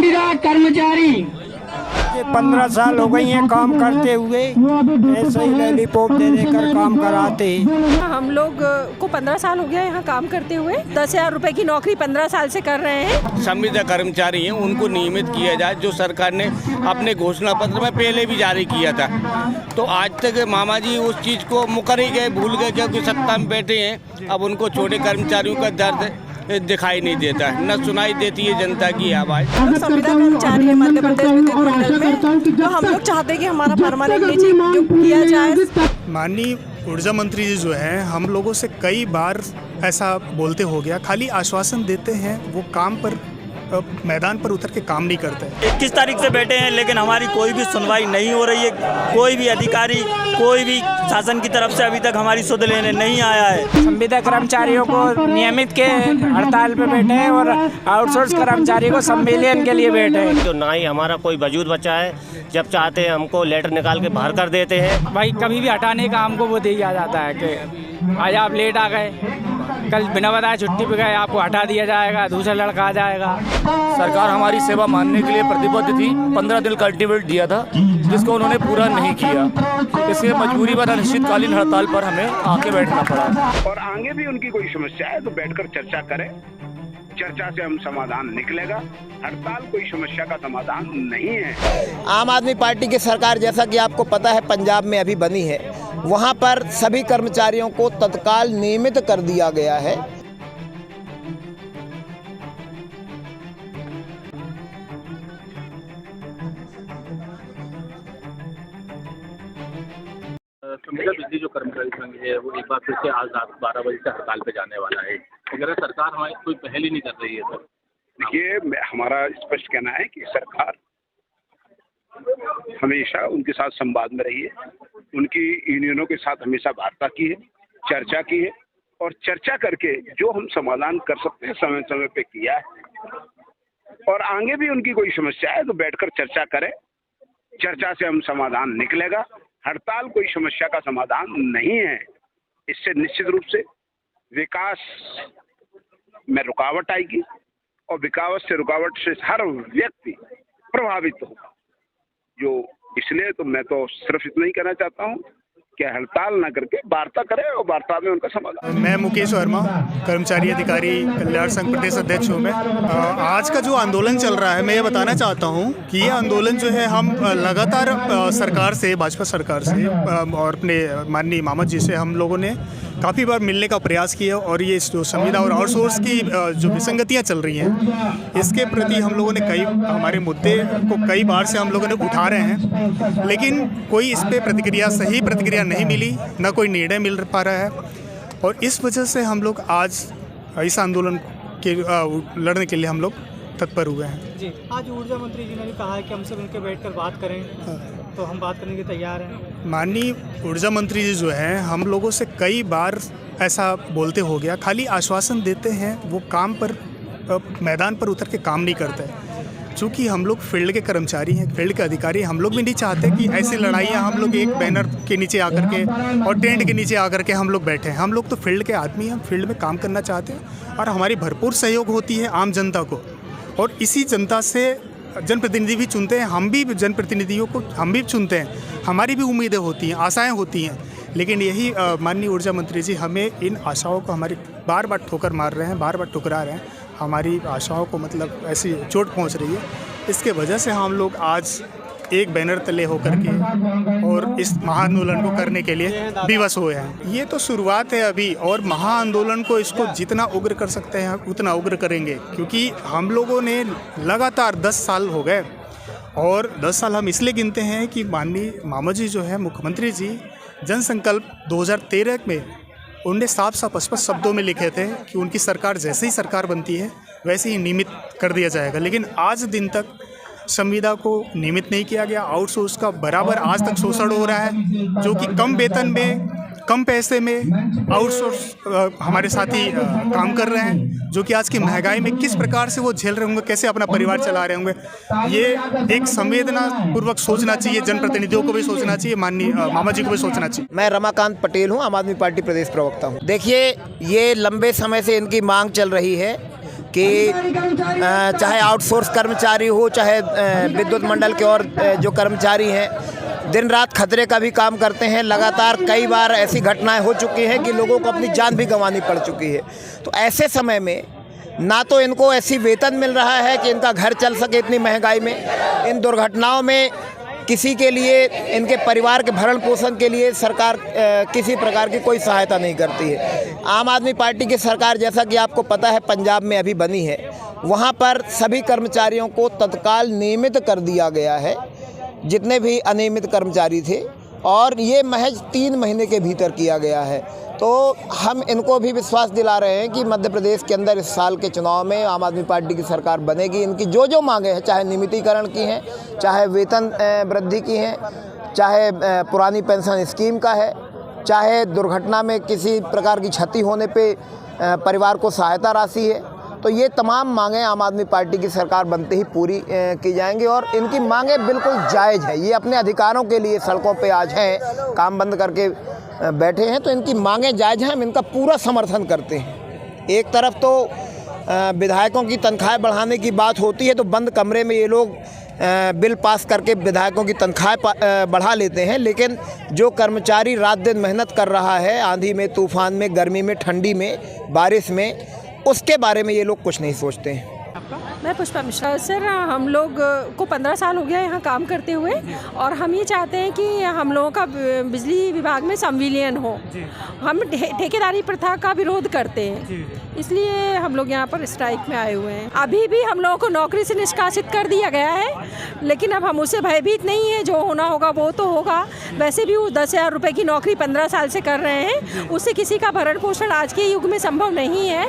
संविदा कर्मचारी 15 साल हो गई हैं काम करते हुए, ऐसे ही लॉलीपॉप दे देकर काम कराते। हम लोग को 15 साल हो गया यहाँ काम करते हुए, 10,000 रुपए की नौकरी 15 साल से कर रहे हैं। संविदा कर्मचारी हैं, उनको नियमित किया जाए, जो सरकार ने अपने घोषणा पत्र में पहले भी जारी किया था। तो आज तक मामा जी उस चीज़ को मुकर ही गए, भूल गए, क्योंकि सत्ता में बैठे हैं। अब उनको छोटे कर्मचारियों का दर्द दिखाई नहीं देता है, न सुनाई देती है जनता की आवाज़। संविदा कर्मचारी है मध्य प्रदेश विद्युत मंडल में, तो हम लोग चाहते हैं कि हमारा परमानेंट नियुक्त किया जाए। माननीय ऊर्जा मंत्री जी जो हैं, हम लोगों से कई बार ऐसा बोलते हो गया, खाली आश्वासन देते हैं, वो काम पर मैदान पर उतर के काम नहीं करते। 21 तारीख से बैठे हैं, लेकिन हमारी कोई भी सुनवाई नहीं हो रही है। कोई भी अधिकारी, कोई भी शासन की तरफ से अभी तक हमारी सुध लेने नहीं आया है। संविदा कर्मचारियों को नियमित के हड़ताल पे बैठे हैं और आउटसोर्स कर्मचारी को संविलियन के लिए बैठे हैं। तो ना ही हमारा कोई वजूद बचा है, जब चाहते हैं हमको लेटर निकाल के बाहर कर देते हैं। भाई कभी भी हटाने का हमको वो दिया जाता है कि आज आप लेट आ गए, कल बिना बताए छुट्टी पे गए, आपको हटा दिया जाएगा, दूसरा लड़का आ जाएगा। सरकार हमारी सेवा मानने के लिए प्रतिबद्ध थी, 15 दिन का अल्टीमेट दिया था, जिसको उन्होंने पूरा नहीं किया। इसलिए मजबूरी व अनिश्चितकालीन हड़ताल पर हमें आके बैठना पड़ा। और आगे भी उनकी कोई समस्या है तो बैठकर चर्चा करें, चर्चा से हम समाधान निकलेगा। हड़ताल कोई समस्या का समाधान नहीं है। आम आदमी पार्टी की सरकार, जैसा कि आपको पता है, पंजाब में अभी बनी है, वहां पर सभी कर्मचारियों को तत्काल नियमित कर दिया गया है। संविदा बिजली जो कर्मचारी संघ है वो एक बार फिर से आज रात 12 बजे से हड़ताल पे जाने वाला है। अगर सरकार हमारी कोई पहल ही नहीं कर रही है सर। देखिए, हमारा स्पष्ट कहना है कि सरकार हमेशा उनके साथ संवाद में रही है, उनकी यूनियनों के साथ हमेशा वार्ता की है, चर्चा की है, और चर्चा करके जो हम समाधान कर सकते हैं समय समय पे किया है। और आगे भी उनकी कोई समस्या है तो बैठकर चर्चा करें, चर्चा से हम समाधान निकलेगा। हड़ताल कोई समस्या का समाधान नहीं है। इससे निश्चित रूप से विकास में रुकावट आएगी, और विकास से रुकावट से हर व्यक्ति प्रभावित होगा। जो इसलिए तो मैं तो सिर्फ इतना ही कहना चाहता हूँ कि हड़ताल ना करके वार्ता करें और वार्ता में उनका समाधान। मैं मुकेश वर्मा, कर्मचारी अधिकारी कल्याण संघ प्रदेश अध्यक्ष हूँ मैं। आज का जो आंदोलन चल रहा है, मैं ये बताना चाहता हूँ कि ये आंदोलन जो है, हम लगातार सरकार से, भाजपा सरकार से और अपने माननीय मामा जी से हम लोगों ने काफ़ी बार मिलने का प्रयास किया, और ये जो संविदा और आउटसोर्स की जो विसंगतियाँ चल रही हैं, इसके प्रति हम लोगों ने हमारे मुद्दे को कई बार से हम लोगों ने उठा रहे हैं, लेकिन कोई इस पर सही प्रतिक्रिया नहीं मिली, ना कोई निर्णय मिल पा रहा है। और इस वजह से हम लोग आज इस आंदोलन के लड़ने के लिए हम लोग तत्पर हुए हैं। जी, आज ऊर्जा मंत्री जी ने भी कहा है कि हमसे मिलकर बैठकर बात करें, तो हम बात करने के तैयार हैं। माननीय ऊर्जा मंत्री जी जो हैं, हम लोगों से कई बार ऐसा बोलते हो गया, खाली आश्वासन देते हैं, वो काम पर मैदान पर उतर के काम नहीं करते। चूँकि हम लोग फील्ड के कर्मचारी हैं, फील्ड के अधिकारी, हम लोग भी नहीं चाहते कि ऐसी लड़ाइयाँ हम लोग एक बैनर के नीचे आकर के और टेंट के नीचे आकर के हम लोग बैठे हैं। हम लोग तो फील्ड के आदमी हैं, हम फील्ड में काम करना चाहते हैं, और हमारी भरपूर सहयोग होती है आम जनता को, और इसी जनता से जनप्रतिनिधि भी चुनते हैं। हम भी जनप्रतिनिधियों को हम भी चुनते हैं, हमारी भी उम्मीदें होती हैं, आशाएं होती हैं, लेकिन यही माननीय ऊर्जा मंत्री जी हमें इन आशाओं को हमारी बार बार ठोकर मार रहे हैं, बार बार ठुकरा रहे हैं। हमारी आशाओं को मतलब ऐसी चोट पहुंच रही है। इसके वजह से हम लोग आज एक बैनर तले होकर के और इस महाआंदोलन को करने के लिए विवश हुए हैं। ये तो शुरुआत है अभी, और महाआंदोलन को इसको जितना उग्र कर सकते हैं उतना उग्र करेंगे, क्योंकि हम लोगों ने लगातार 10 साल हो गए, और 10 साल हम इसलिए गिनते हैं कि माननीय मामा जी जो है मुख्यमंत्री जी, जनसंकल्प 2013 में उन्होंने साफ स्पष्ट शब्दों में लिखे थे कि उनकी सरकार जैसे ही सरकार बनती है वैसे ही नियमित कर दिया जाएगा, लेकिन आज दिन तक संविदा को नियमित नहीं किया गया। आउटसोर्स का बराबर आज तक शोषण हो रहा है, जो कि कम वेतन में, कम पैसे में आउटसोर्स हमारे साथी काम कर रहे हैं, जो कि आज की महंगाई में किस प्रकार से वो झेल रहे होंगे, कैसे अपना परिवार चला रहे होंगे। ये एक संवेदना पूर्वक सोचना चाहिए, जनप्रतिनिधियों को भी सोचना चाहिए, माननीय मामा जी को भी सोचना चाहिए। मैं रमाकांत पटेल हूँ, आम आदमी पार्टी प्रदेश प्रवक्ता हूँ। देखिए, ये लंबे समय से इनकी मांग चल रही है कि चाहे आउटसोर्स कर्मचारी हो, चाहे विद्युत मंडल के और जो कर्मचारी हैं, दिन रात खतरे का भी काम करते हैं। लगातार कई बार ऐसी घटनाएं हो चुकी हैं कि लोगों को अपनी जान भी गंवानी पड़ चुकी है। तो ऐसे समय में ना तो इनको ऐसी वेतन मिल रहा है कि इनका घर चल सके इतनी महंगाई में। इन दुर्घटनाओं में किसी के लिए, इनके परिवार के भरण पोषण के लिए सरकार किसी प्रकार की कोई सहायता नहीं करती है। आम आदमी पार्टी की सरकार, जैसा कि आपको पता है, पंजाब में अभी बनी है। वहाँ पर सभी कर्मचारियों को तत्काल नियमित कर दिया गया है, जितने भी अनियमित कर्मचारी थे, और ये महज 3 महीने के भीतर किया गया है। तो हम इनको भी विश्वास दिला रहे हैं कि मध्य प्रदेश के अंदर इस साल के चुनाव में आम आदमी पार्टी की सरकार बनेगी। इनकी जो जो मांगे हैं, चाहे नियमितीकरण की हैं, चाहे वेतन वृद्धि की हैं, चाहे पुरानी पेंशन स्कीम का है, चाहे दुर्घटना में किसी प्रकार की क्षति होने पे परिवार को सहायता राशि है, तो ये तमाम मांगें आम आदमी पार्टी की सरकार बनते ही पूरी की जाएंगी। और इनकी मांगें बिल्कुल जायज़ है। ये अपने अधिकारों के लिए सड़कों पे आज हैं, काम बंद करके बैठे हैं, तो इनकी मांगें जायज़ हैं। हम इनका पूरा समर्थन करते हैं। एक तरफ तो विधायकों की तनख्वाहें बढ़ाने की बात होती है, तो बंद कमरे में ये लोग बिल पास करके विधायकों की तनख्वाहें बढ़ा लेते हैं, लेकिन जो कर्मचारी रात दिन मेहनत कर रहा है, आंधी में, तूफान में, गर्मी में, ठंडी में, बारिश में, उसके बारे में ये लोग कुछ नहीं सोचते हैं। मैं पुष्पा मिश्रा। सर, हम लोग को 15 साल हो गया यहाँ काम करते हुए, और हम ये चाहते हैं कि हम लोगों का बिजली विभाग में संविलियन हो। हम ठेकेदारी प्रथा का विरोध करते हैं, इसलिए हम लोग यहाँ पर स्ट्राइक में आए हुए हैं। अभी भी हम लोगों को नौकरी से निष्कासित कर दिया गया है, लेकिन अब हम उससे भयभीत नहीं है। जो होना होगा वो तो होगा। वैसे भी वो 10,000 रुपये की नौकरी 15 साल से कर रहे हैं, उससे किसी का भरण पोषण आज के युग में संभव नहीं है।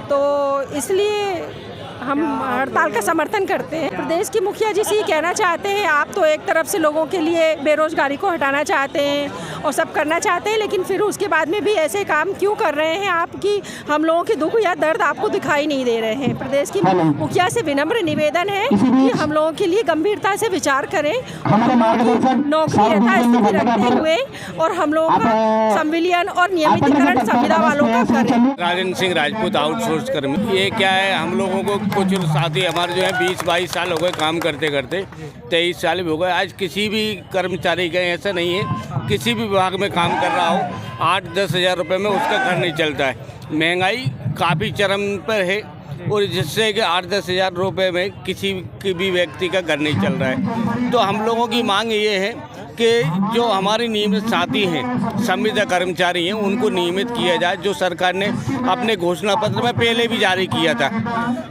तो इसलिए हम हड़ताल का समर्थन करते हैं। प्रदेश की मुखिया जी से ये कहना चाहते हैं, आप तो एक तरफ से लोगों के लिए बेरोजगारी को हटाना चाहते हैं और सब करना चाहते हैं, लेकिन फिर उसके बाद में भी ऐसे काम क्यों कर रहे हैं आप कि हम लोगों के दुख या दर्द आपको दिखाई नहीं दे रहे हैं। प्रदेश की मुखिया से विनम्र निवेदन है कि हम लोगों के लिए गंभीरता से विचार करें, नौकरी यथास्थिति रखते हुए, और हम लोगों का संविलियन और नियमितीकरण संविदा वालों का करें। राजेंद्र सिंह राजपूत, आउटसोर्स कर्मी। ये क्या है, हम लोगों को कुछ साथी हमारे जो है 20-22 साल हो गए काम करते करते, 23 साल भी हो गए। आज किसी भी कर्मचारी का ऐसा नहीं है, किसी भी विभाग में काम कर रहा हो, 8-10 हज़ार रुपये में उसका घर नहीं चलता है। महंगाई काफ़ी चरम पर है, और जिससे कि 8-10 हज़ार रुपये में किसी भी व्यक्ति का घर नहीं चल रहा है। तो हम लोगों की मांग ये है कि जो हमारे नियमित साथी हैं, संविदा कर्मचारी हैं, उनको नियमित किया जाए, जो सरकार ने अपने घोषणा पत्र में पहले भी जारी किया था।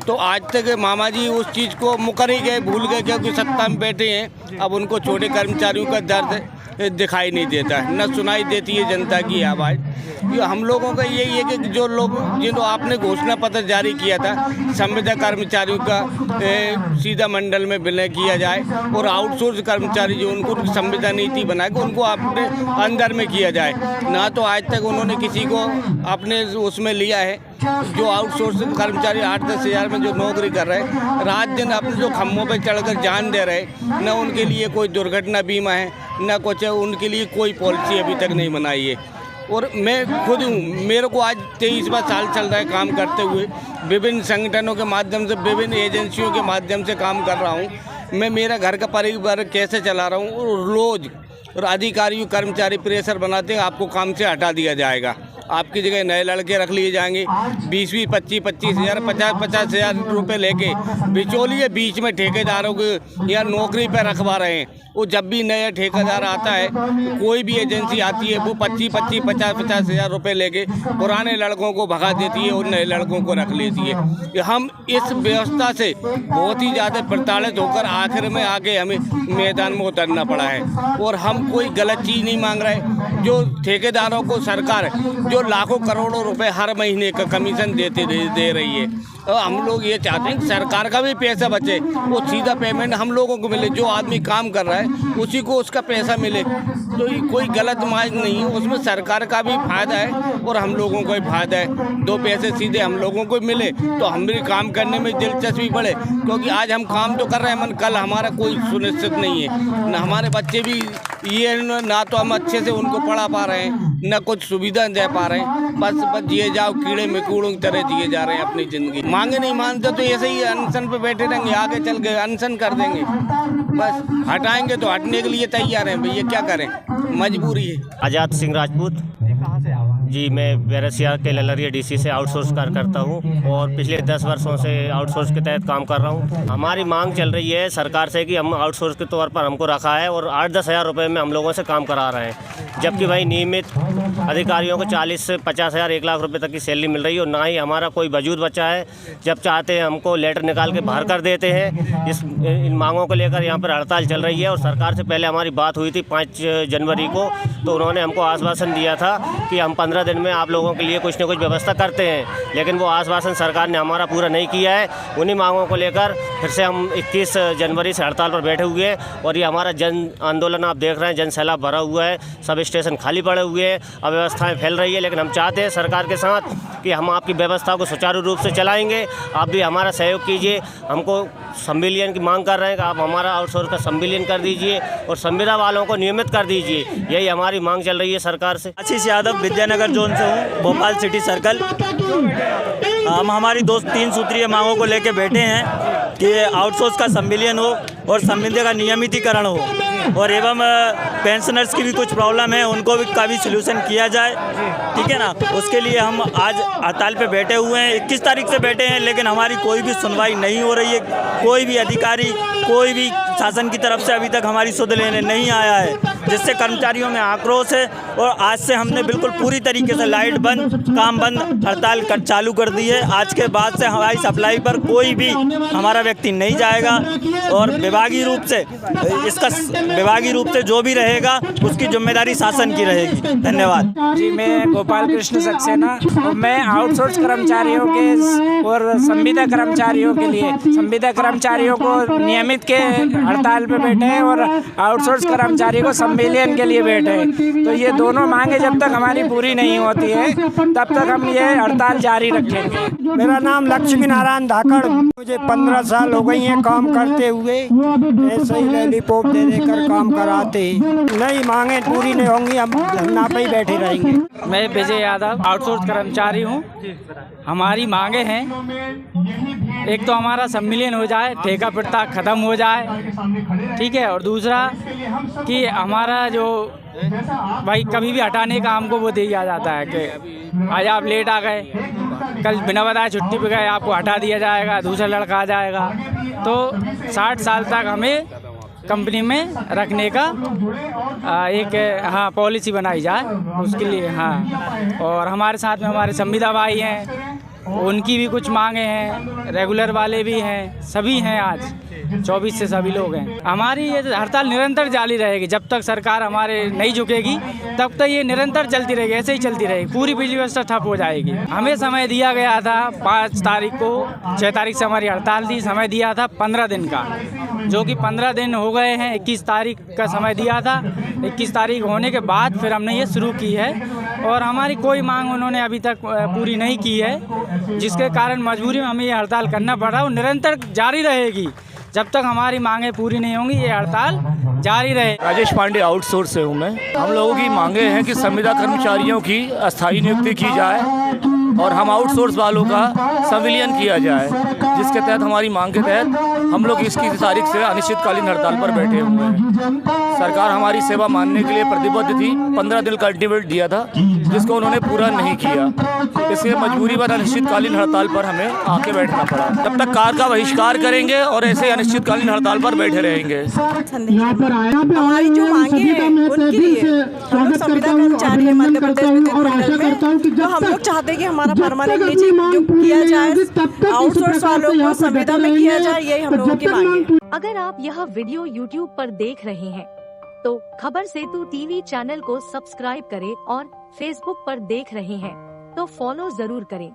तो आज तक मामा जी उस चीज़ को मुकर ही गए, भूल गए, क्योंकि सत्ता में बैठे हैं। अब उनको छोटे कर्मचारियों का दर्द दिखाई नहीं देता है, न सुनाई देती है जनता की आवाज़। ये हम लोगों का यही है कि जो लोग, जिनको आपने घोषणा पत्र जारी किया था, संविदा कर्मचारियों का सीधा मंडल में विलय किया जाए, और आउटसोर्स कर्मचारी जो उनको संविदा नीति बना के उनको अपने अंदर में किया जाए। ना तो आज तक उन्होंने किसी को अपने उसमें लिया है। जो आउटसोर्स कर्मचारी 8-10 हज़ार में जो नौकरी कर रहे हैं, रात दिन अपने जो खम्भों पे चढ़कर जान दे रहे, न उनके लिए कोई दुर्घटना बीमा है, न कुछ है, उनके लिए कोई पॉलिसी अभी तक नहीं बनाई है। और मैं खुद हूँ, मेरे को आज 23वां साल चल रहा है काम करते हुए, विभिन्न संगठनों के माध्यम से, विभिन्न एजेंसियों के माध्यम से काम कर रहा हूँ। मैं मेरा घर का परिवार कैसे चला रहा हूँ, और रोज़ और अधिकारियों कर्मचारी प्रेशर बनाते हैं, आपको काम से हटा दिया जाएगा, आपकी जगह नए लड़के रख लिए जाएंगे। 20-20, 25-25 हज़ार, 50-50 हज़ार रुपये लेके बिचौलिए बीच में ठेकेदारों को या नौकरी पर रखवा रहे हैं। वो जब भी नया ठेकेदार आता है, कोई भी एजेंसी आती है, वो 25-25, 50-50 हज़ार रुपये लेके पुराने लड़कों को भगा देती है और नए लड़कों को रख लेती है। हम इस व्यवस्था से बहुत ही ज़्यादा प्रताड़ित होकर आखिर में आके हमें मैदान में उतरना पड़ा है। और हम कोई गलत चीज़ नहीं मांग रहे। जो ठेकेदारों को सरकार जो लाखों करोड़ों रुपए हर महीने का कमीशन दे रही है, तो हम लोग ये चाहते हैं कि सरकार का भी पैसा बचे, वो सीधा पेमेंट हम लोगों को मिले। जो आदमी काम कर रहा है उसी को उसका पैसा मिले, तो कोई गलत मांग नहीं है, उसमें सरकार का भी फायदा है और हम लोगों को भी फायदा है। 2 पैसे सीधे हम लोगों को मिले तो हम भी काम करने में दिलचस्पी बढ़े, क्योंकि आज हम काम तो कर रहे हैं, मन कल हमारा कोई सुनिश्चित नहीं है। न हमारे बच्चे भी ये, ना तो हम अच्छे से उनको पढ़ा पा रहे हैं, न कुछ सुविधा दे पा रहे हैं। बस जिए जाओ, कीड़े मकोड़ों की तरह जिए जा रहे हैं अपनी ज़िंदगी। मांगे नहीं मानते तो ऐसे ही अनशन पे बैठे रहेंगे, आगे चल के अनशन कर देंगे। बस हटाएंगे तो हटने के लिए तैयार हैं भैया, क्या करें, मजबूरी है। आज़ाद सिंह राजपूत जी, मैं बैरसिया के ललरिया डीसी से आउटसोर्स कार्य करता हूँ और पिछले 10 वर्षों से आउटसोर्स के तहत काम कर रहा हूँ। हमारी मांग चल रही है सरकार से कि हम आउटसोर्स के तौर पर हमको रखा है और 8-10 हज़ार रुपये में हम लोगों से काम करा रहे हैं, जबकि भाई नियमित अधिकारियों को 40 से 50 हज़ार 1 लाख रुपये तक की सैलरी मिल रही है और ना ही हमारा कोई वजूद बचा है। जब चाहते हैं हमको लेटर निकाल के बाहर कर देते हैं। इन मांगों को लेकर यहाँ पर हड़ताल चल रही है और सरकार से पहले हमारी बात हुई थी 5 जनवरी को, तो उन्होंने हमको आश्वासन दिया था कि हम 15 दिन में आप लोगों के लिए कुछ न कुछ व्यवस्था करते हैं, लेकिन वो आश्वासन सरकार ने हमारा पूरा नहीं किया है। उन्हीं मांगों को लेकर फिर से हम 21 जनवरी से हड़ताल पर बैठे हुए हैं और ये हमारा जन आंदोलन आप देख रहे हैं, जन सैलाब भरा हुआ है, सब स्टेशन खाली पड़े हुए हैं, अव्यवस्थाएं फैल रही है। लेकिन हम चाहते हैं सरकार के साथ कि हम आपकी व्यवस्था को सुचारू रूप से चलाएंगे, आप भी हमारा सहयोग कीजिए। हमको संविलियन की मांग कर रहे हैं कि आप हमारा आउटसोर्स का संविलियन कर दीजिए और संविदा वालों को नियमित कर दीजिए, यही हमारी मांग चल रही है सरकार से। आशीष यादव विद्यानगर जोन से हूँ, भोपाल सिटी सर्कल। हम हमारी 2-3 सूत्रीय मांगों को लेकर बैठे हैं कि आउटसोर्स का संविलियन हो और संविदा का नियमितीकरण हो और एवं पेंशनर्स की भी कुछ प्रॉब्लम है, उनको भी का भी सोल्यूशन किया जाए, ठीक है ना। उसके लिए हम आज हड़ताल पे बैठे हुए हैं, 21 तारीख से बैठे हैं, लेकिन हमारी कोई भी सुनवाई नहीं हो रही है। कोई भी अधिकारी, कोई भी शासन की तरफ से अभी तक हमारी सुध लेने नहीं आया है, जिससे कर्मचारियों में आक्रोश है। और आज से हमने बिल्कुल पूरी तरीके से लाइट बंद, काम बंद, हड़ताल चालू कर दी है। आज के बाद से हमारी सप्लाई पर कोई भी हमारा व्यक्ति नहीं जाएगा और विभागीय रूप से जो भी रहेगा उसकी जिम्मेदारी शासन की रहेगी। धन्यवाद जी। मैं गोपाल कृष्ण सक्सेना, मैं आउटसोर्स कर्मचारियों के और संविदा कर्मचारियों के लिए, संविदा कर्मचारियों को नियमित के हड़ताल पे बैठे हैं और आउटसोर्स कर्मचारी को संविलियन के लिए बैठे हैं। तो ये दोनों मांगे जब तक हमारी पूरी नहीं होती है तब तक हम ये हड़ताल जारी रखेंगे। मेरा नाम लक्ष्मी नारायण धाकड़, मुझे 15 साल हो गई हैं काम करते हुए, ऐसे ही लॉलीपॉप दे देकर काम कराते। नहीं मांगे पूरी नहीं होंगी, हम धरना पे ही बैठे रहेंगे। मैं विजय यादव आउटसोर्स कर्मचारी हूँ। हमारी मांगे हैं, एक तो हमारा सम्मिलन हो जाए, ठेका प्रथा ख़त्म हो जाए, ठीक है, और दूसरा कि हमारा जो भाई कभी भी हटाने का हमको वो दिया जाता है कि आज आप लेट आ गए, कल बिना बताए छुट्टी पे गए, आपको हटा दिया जाएगा, दूसरा लड़का आ जाएगा। तो 60 साल तक हमें कंपनी में रखने का एक पॉलिसी बनाई जाए, उसके लिए और हमारे साथ में हमारे संविदा भाई हैं, उनकी भी कुछ मांगे हैं, रेगुलर वाले भी हैं, सभी हैं। आज 24 से सभी लोग हैं। हमारी ये हड़ताल निरंतर जारी रहेगी जब तक सरकार हमारे नहीं झुकेगी, तब तक ये निरंतर चलती रहेगी, ऐसे ही चलती रहेगी। पूरी बिजली व्यवस्था ठप हो जाएगी। हमें समय दिया गया था 5 तारीख को, 6 तारीख से हमारी हड़ताल थी, समय दिया था 15 दिन का, जो कि 15 दिन हो गए हैं। 21 तारीख का समय दिया था, 21 तारीख होने के बाद फिर हमने ये शुरू की है और हमारी कोई मांग उन्होंने अभी तक पूरी नहीं की है, जिसके कारण मजबूरी में हमें ये हड़ताल करना पड़ रहा है और निरंतर जारी रहेगी जब तक हमारी मांगें पूरी नहीं होंगी, ये हड़ताल जारी रहे। राजेश पांडे आउटसोर्स से हूँ मैं। हम लोगों की मांगे हैं कि संविदा कर्मचारियों की अस्थायी नियुक्ति की जाए और हम आउटसोर्स वालों का संविलियन किया जाए, जिसके तहत हमारी मांग के तहत हम लोग 21 तारीख से अनिश्चितकालीन हड़ताल पर बैठे हुए हैं। सरकार हमारी सेवा मानने के लिए प्रतिबद्ध थी, 15 दिन का अल्टीमेट दिया था, जिसको उन्होंने पूरा नहीं किया। इसलिए मजबूरी पर अनिश्चितकालीन हड़ताल पर हमें आके बैठना पड़ा। तब तक कार का बहिष्कार करेंगे और ऐसे अनिश्चितकालीन हड़ताल पर बैठे रहेंगे। हमारी जो मांगे हैं उनके लिए, हम लोग संविदा कर्मचारी हैं मध्य प्रदेश विद्युत मंडल में, तो हम लोग चाहते हैं कि हमारा परमानेंट नियुक्त किया जाए, आउटसोर्स वालों को संविदा में किया जाए, यही हम लोगों की मांग है। अगर आप यह वीडियो YouTube पर देख रहे हैं तो खबर सेतु टीवी चैनल को सब्सक्राइब करें और Facebook पर देख रहे हैं तो फॉलो जरूर करें।